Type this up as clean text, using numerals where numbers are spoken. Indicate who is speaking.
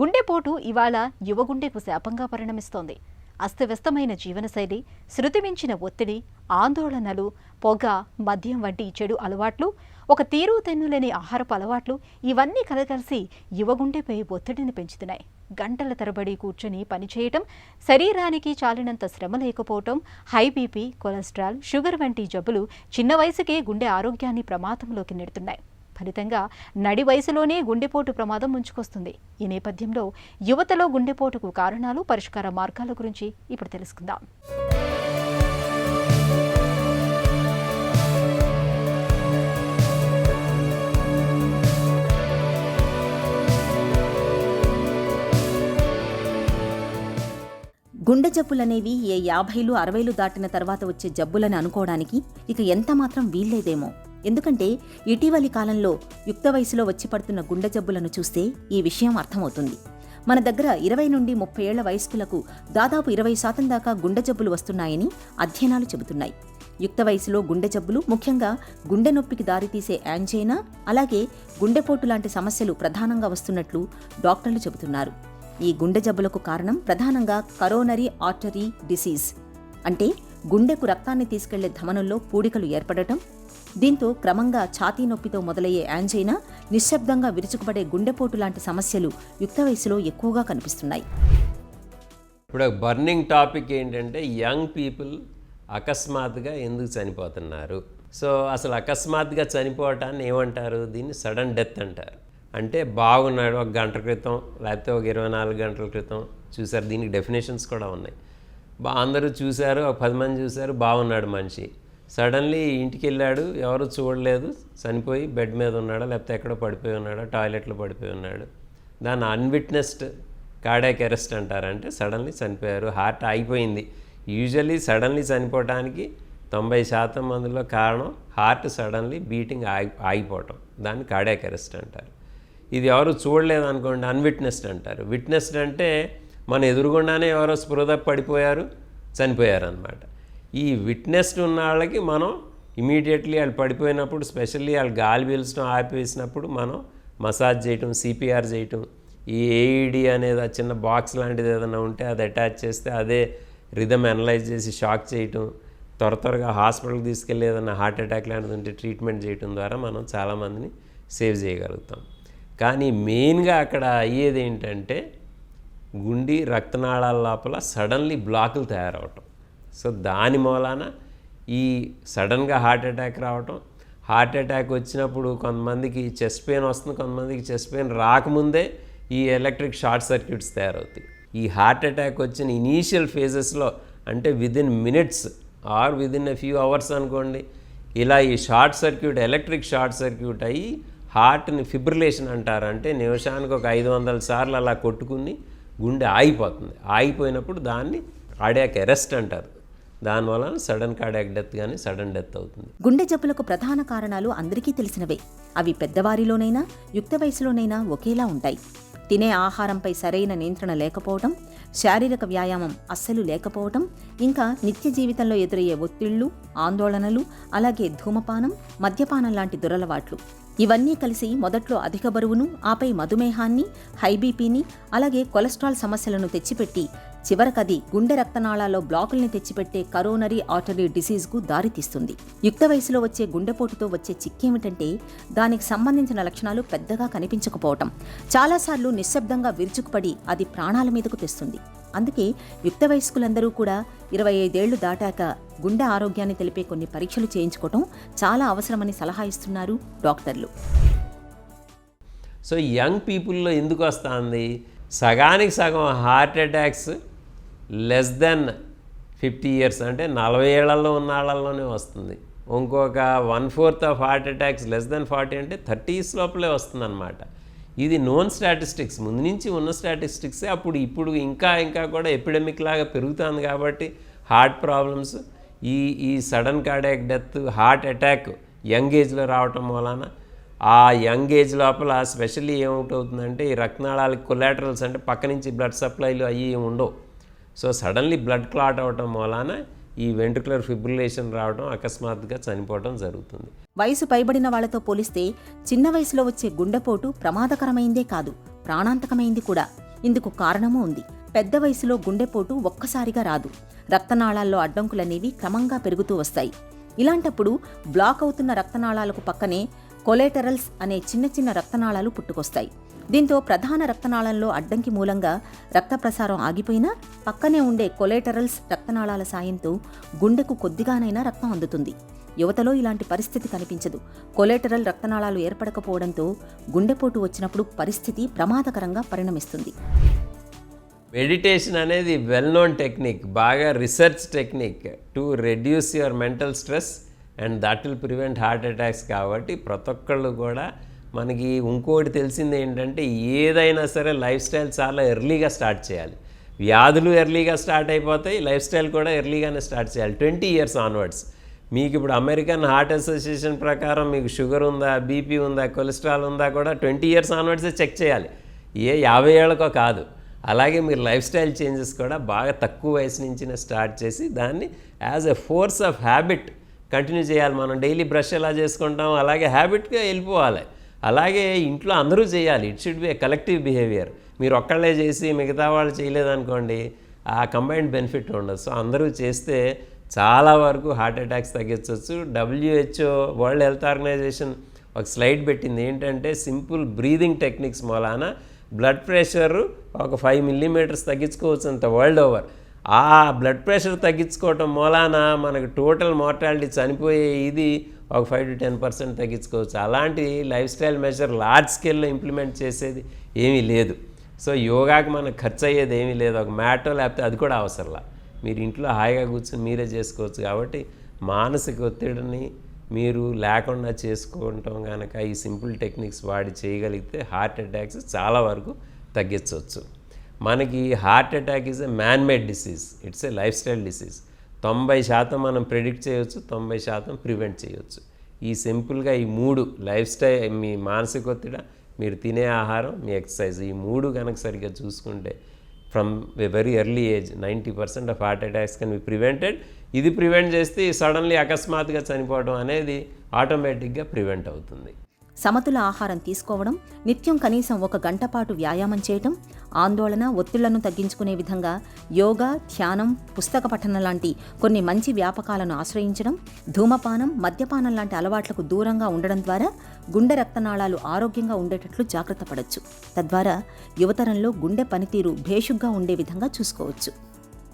Speaker 1: గుండెపోటు ఇవాళ యువగుండెకు శాపంగా పరిణమిస్తోంది. అస్తవ్యస్తమైన జీవనశైలి, శృతిమించిన ఒత్తిడి, ఆందోళనలు, పొగ, మద్యం వంటి చెడు అలవాట్లు, ఒక తీరు తెన్నులేని ఆహారపు అలవాట్లు ఇవన్నీ కలగలిసి యువగుండెపై ఒత్తిడిని పెంచుతున్నాయి. గంటల తరబడి కూర్చొని పనిచేయటం, శరీరానికి చాలినంత శ్రమ లేకపోవటం, హై బీపీ, కొలెస్ట్రాల్, షుగర్ వంటి జబ్బులు చిన్న వయసుకే గుండె ఆరోగ్యాన్ని ప్రమాదంలోకి నెడుతున్నాయి. ఫలితంగా నడి వయసులోనే గుండెపోటు ప్రమాదం ముంచుకొస్తుంది. ఈ నేపథ్యంలో యువతలో గుండెపోటుకు కారణాలు, పరిష్కార మార్గాల గురించి ఇప్పుడు తెలుసుకుందాం.
Speaker 2: గుండె జబ్బులనేవి ఏ 50లు 60లు దాటిన తర్వాత వచ్చే జబ్బులని అనుకోవడానికి ఇక ఎంతమాత్రం వీల్లేదేమో. ఎందుకంటే ఇటీవలి కాలంలో యుక్త వయసులో వచ్చి పడుతున్న గుండె జబ్బులను చూస్తే ఈ విషయం అర్థమవుతుంది. మన దగ్గర 20 నుండి 30 ఏళ్ల వయస్కులకు దాదాపు 20% దాకా గుండె జబ్బులు వస్తున్నాయని అధ్యయనాలు చెబుతున్నాయి. యుక్త వయసులో గుండె జబ్బులు, ముఖ్యంగా గుండె నొప్పికి దారితీసే యాంజైనా, అలాగే గుండెపోటు లాంటి సమస్యలు ప్రధానంగా వస్తున్నట్లు డాక్టర్లు చెబుతున్నారు. ఈ గుండె జబ్బులకు కారణం ప్రధానంగా కరోనరీ ఆర్టరీ డిసీజ్, అంటే గుండెకు రక్తాన్ని తీసుకెళ్లే ధమనుల్లో పూడికలు ఏర్పడటం. దీంతో క్రమంగా ఛాతీ నొప్పితో మొదలయ్యే యాంజైనా, నిశ్శబ్దంగా విరుచుకుపడే గుండెపోటు లాంటి సమస్యలు యుక్త వయసులో ఎక్కువగా కనిపిస్తున్నాయి.
Speaker 3: ఇప్పుడు బర్నింగ్ టాపిక్ ఏంటంటే యంగ్ పీపుల్ అకస్మాత్తుగా ఎందుకు చనిపోతున్నారు. సో అసలు అకస్మాత్తుగా చనిపోవటాన్ని ఏమంటారు? దీన్ని సడన్ డెత్ అంటారు. అంటే బాగున్నాడు, ఒక గంట క్రితం లేకపోతే ఒక 24 గంటల క్రితం చూశారు. దీనికి డెఫినేషన్స్ కూడా ఉన్నాయి. అందరూ చూశారు, ఒక 10 మంది చూశారు, బాగున్నాడు మనిషి. సడన్లీ ఇంటికి వెళ్ళాడు, ఎవరు చూడలేదు, చనిపోయి బెడ్ మీద ఉన్నాడా, లేకపోతే ఎక్కడో పడిపోయి ఉన్నాడా, టాయిలెట్లో పడిపోయి ఉన్నాడు. దాన్ని అన్విట్నెస్డ్ కార్డియాక్ అరెస్ట్ అంటారు. అంటే సడన్లీ చనిపోయారు, హార్ట్ ఆగిపోయింది. యూజువల్లీ సడన్లీ చనిపోవటానికి 90% మందిలో కారణం హార్ట్ సడన్లీ బీటింగ్ ఆగిపోవటం. దాన్ని కార్డియాక్ అరెస్ట్ అంటారు. ఇది ఎవరు చూడలేదు అనుకోండి, అన్విట్నెస్డ్ అంటారు. విట్నెస్డ్ అంటే మన ఎదురుగుండానే ఎవరో స్పృహ పడిపోయారు, చనిపోయారు అన్నమాట. ఈ విట్నెస్డ్ ఉన్న వాళ్ళకి మనం ఇమీడియట్లీ వాళ్ళు పడిపోయినప్పుడు, స్పెషల్లీ వాళ్ళు గాలి పీల్చడం ఆపేసినప్పుడు మనం మసాజ్ చేయటం, సిపిఆర్ చేయటం, ఈ ఏఈడి అనేది ఆ చిన్న బాక్స్ లాంటిది ఏదైనా ఉంటే అది అటాచ్ చేస్తే అదే రిథమ్ అనలైజ్ చేసి షాక్ చేయటం, త్వరగా హాస్పిటల్కి తీసుకెళ్ళి ఏదైనా హార్ట్ అటాక్ లాంటిది ఉంటే ట్రీట్మెంట్ చేయటం ద్వారా మనం చాలామందిని సేవ్ చేయగలుగుతాం. కానీ మెయిన్గా అక్కడ అయ్యేది ఏంటంటే గుండె రక్తనాళాల లోపల సడన్లీ బ్లాకులు తయారవటం. సో దాని మూలాన ఈ సడన్గా హార్ట్ అటాక్ రావటం. హార్ట్ అటాక్ వచ్చినప్పుడు కొంతమందికి చెస్ట్ పెయిన్ వస్తుంది, కొంతమందికి చెస్ట్ పెయిన్ రాకముందే ఈ ఎలక్ట్రిక్ షార్ట్ సర్క్యూట్స్ తయారవుతాయి. ఈ హార్ట్ అటాక్ వచ్చిన ఇనీషియల్ ఫేజెస్లో, అంటే within minutes or within a few hours అనుకోండి, ఇలా ఈ short circuit, electric short circuit అయ్యి హార్ట్ని ఫిబ్రిలేషన్ అంటారు. అంటే నిమిషానికి ఒక 500 సార్లు అలా కొట్టుకుని గుండె ఆగిపోతుంది. ఆగిపోయినప్పుడు దాన్ని కార్డియాక్ అరెస్ట్ అంటారు. దానివల్ల సడన్ కార్డియాక్ డెత్ కానీ సడన్ డెత్ అవుతుంది.
Speaker 2: గుండె జబ్బులకు ప్రధాన కారణాలు అందరికీ తెలిసినవే. అవి పెద్దవారిలోనైనా యుక్త వయసులోనైనా ఒకేలా ఉంటాయి. తినే ఆహారంపై సరైన నియంత్రణ లేకపోవడం, శారీరక వ్యాయామం అస్సలు లేకపోవడం, ఇంకా నిత్య జీవితంలో ఎదురయ్యే ఒత్తిళ్లు, ఆందోళనలు, అలాగే ధూమపానం, మద్యపానం లాంటి దురలవాట్లు. ఇవన్నీ కలిసి మొదట్లో అధిక బరువును, ఆపై మధుమేహాన్ని, హై బీపీని, అలాగే కొలెస్ట్రాల్ సమస్యలను తెచ్చిపెట్టి చివరకది గుండె రక్తనాళాల్లో బ్లాకుల్ని తెచ్చిపెట్టే కరోనరీ ఆర్టరీ డిసీజ్కు దారితీస్తుంది. యుక్త వయసులో వచ్చే గుండెపోటుతో వచ్చే చిక్కేమిటంటే దానికి సంబంధించిన లక్షణాలు పెద్దగా కనిపించకపోవటం. చాలాసార్లు నిశ్శబ్దంగా విరుచుకుపడి అది ప్రాణాల మీదకు తెస్తుంది. అందుకే యుక్త వయస్కులందరూ కూడా 25 ఏళ్లు దాటాక గుండె ఆరోగ్యాన్ని తెలిపే కొన్ని పరీక్షలు చేయించుకోవటం చాలా అవసరమని సలహా ఇస్తున్నారు డాక్టర్లు.
Speaker 3: సో యంగ్ పీపుల్లో ఎందుకు వస్తుంది? సగానికి సగం heart attacks less than 50 years, అంటే 40 ఏళ్లలో ఉన్న వాళ్ళలోనే వస్తుంది. ఇంకొక 1/4 of heart attacks less than 40, అంటే 30s లోపలే వస్తుంది అన్నమాట. ఇది నోన్ స్టాటిస్టిక్స్, ముందు నుంచి ఉన్న స్టాటిస్టిక్సే. ఇప్పుడు ఇంకా కూడా ఎపిడమిక్ లాగా పెరుగుతుంది. కాబట్టి హార్ట్ ప్రాబ్లమ్స్, ఈ sudden cardiac death, heart attack young ఏజ్లో రావటం వలన ఆ యంగ్ ఏజ్ లోపల స్పెషల్లీ ఏమవుతుందంటే ఈ రక్తనాళాలకి కొలాటరల్స్, అంటే పక్క నుంచి బ్లడ్ సప్లైలు అవి ఉండవు. సో సడన్లీ బ్లడ్ క్లాట్ అవటం వలన ఈ వెంట్రుకులర్ ఫిబ్రిలేషన్ రావడం, అకస్మాత్తుగా చనిపోవడం జరుగుతుంది.
Speaker 2: వయసు పైబడిన వాళ్లతో పోలిస్తే చిన్న వయసులో వచ్చే గుండెపోటు ప్రమాదకరమైందే కాదు, ప్రాణాంతకమైంది కూడా. ఇందుకు కారణమూ ఉంది. పెద్ద వయసులో గుండెపోటు ఒక్కసారిగా రాదు. రక్తనాళాల్లో అడ్డంకులనేవి క్రమంగా పెరుగుతూ వస్తాయి. ఇలాంటప్పుడు బ్లాక్ అవుతున్న రక్తనాళాలకు పక్కనే కొలేటరల్స్ అనే చిన్న చిన్న రక్తనాళాలు పుట్టుకొస్తాయి. దీంతో ప్రధాన రక్తనాళంలో అడ్డంకి మూలంగా రక్త ప్రసారం ఆగిపోయినా పక్కనే ఉండే కొలేటరల్స్ రక్తనాళాల సాయంతో గుండెకు కొద్దిగానైనా రక్తం అందుతుంది. యువతలో ఇలాంటి పరిస్థితి కనిపించదు. కొలేటరల్ రక్తనాళాలు ఏర్పడకపోవడంతో గుండెపోటు వచ్చినప్పుడు పరిస్థితి ప్రమాదకరంగా పరిణమిస్తుంది.
Speaker 3: మెడిటేషన్ అనేది వెల్ నోన్ టెక్నిక్, బాగా research technique to reduce your mental stress and that will prevent heart attacks. కాబట్టి ప్రతి ఒక్కళ్ళు కూడా మనకి ఇంకోటి తెలిసింది ఏంటంటే ఏదైనా సరే లైఫ్ స్టైల్ చాలా ఎర్లీగా స్టార్ట్ చేయాలి. వ్యాధులు ఎర్లీగా స్టార్ట్ అయిపోతాయి, లైఫ్ స్టైల్ కూడా ఎర్లీగానే స్టార్ట్ చేయాలి. 20 years ఆన్వర్డ్స్. మీకు ఇప్పుడు అమెరికన్ హార్ట్ అసోసియేషన్ ప్రకారం మీకు షుగర్ ఉందా, బీపీ ఉందా, కొలెస్ట్రాల్ ఉందా కూడా 20 years ఆన్వర్డ్సే చెక్ చేయాలి, 50 ఏళ్ళకో కాదు. అలాగే మీరు లైఫ్ స్టైల్ చేంజెస్ కూడా బాగా తక్కువ వయసు నుంచి స్టార్ట్ చేసి దాన్ని as a force of habit continue చేయాలి. మనం డైలీ బ్రష్ ఎలా చేసుకుంటాం అలాగే హ్యాబిట్గా వెళ్ళిపోవాలి. అలాగే ఇంట్లో అందరూ చేయాలి. It should be A collective behaviour. మీరు ఒక్కళ్ళే చేసి మిగతా వాళ్ళు చేయలేదనుకోండి, ఆ కంబైన్డ్ బెనిఫిట్ ఉండదు. సో అందరూ చేస్తే చాలా వరకు హార్ట్ అటాక్స్ తగ్గించవచ్చు. WHO వరల్డ్ హెల్త్ ఆర్గనైజేషన్ ఒక స్లైడ్ పెట్టింది ఏంటంటే సింపుల్ బ్రీదింగ్ టెక్నిక్స్ మూలాన బ్లడ్ ప్రెషర్ ఒక 5 millimeters తగ్గించుకోవచ్చు అంత వరల్డ్ ఓవర్. ఆ బ్లడ్ ప్రెషర్ తగ్గించుకోవటం మూలాన మనకు టోటల్ మార్టాలిటీ చనిపోయే ఇది ఒక 5 to 10% తగ్గించుకోవచ్చు. అలాంటి లైఫ్ స్టైల్ మెజర్ లార్జ్ స్కేల్లో ఇంప్లిమెంట్ చేసేది ఏమీ లేదు. సో యోగాకి మనకు ఖర్చు అయ్యేది ఏమీ లేదు. ఒక మ్యాటో లేకపోతే అది కూడా అవసరంలా, మీరు ఇంట్లో హాయిగా కూర్చొని మీరే చేసుకోవచ్చు. కాబట్టి మానసిక ఒత్తిడిని మీరు లేకుండా చేసుకోవటం కనుక ఈ సింపుల్ టెక్నిక్స్ వాడి చేయగలిగితే హార్ట్ అటాక్స్ చాలా వరకు తగ్గించవచ్చు. మనకి heart attack is a man made disease, it's a life style disease. 90% మనం ప్రిడిక్ట్ చేయవచ్చు, 90% ప్రివెంట్ చేయవచ్చు. ఈ సింపుల్గా ఈ 3 లైఫ్ స్టైల్, మీ మానసిక ఒత్తిడి, మీరు తినే ఆహారం, మీ ఎక్సర్సైజ్, ఈ 3 కనుక సరిగ్గా చూసుకుంటే from a very early age 90% of heart attacks can be prevented. ఇది ప్రివెంట్ చేస్తే సడన్లీ అకస్మాత్తుగా చనిపోవడం అనేది ఆటోమేటిక్గా ప్రివెంట్ అవుతుంది.
Speaker 2: సమతుల ఆహారం తీసుకోవడం, నిత్యం కనీసం 1 గంట పాటు వ్యాయామం చేయటం, ఆందోళన, ఒత్తిళ్లను తగ్గించుకునే విధంగా యోగా, ధ్యానం, పుస్తక పఠనం లాంటి కొన్ని మంచి వ్యాపకాలను ఆశ్రయించడం, ధూమపానం, మద్యపానం లాంటి అలవాట్లకు దూరంగా ఉండడం ద్వారా గుండె రక్తనాళాలు ఆరోగ్యంగా ఉండేటట్లు జాగ్రత్త పడవచ్చు. తద్వారా యువతరంలో గుండె పనితీరు భేషుగ్గా ఉండే విధంగా చూసుకోవచ్చు.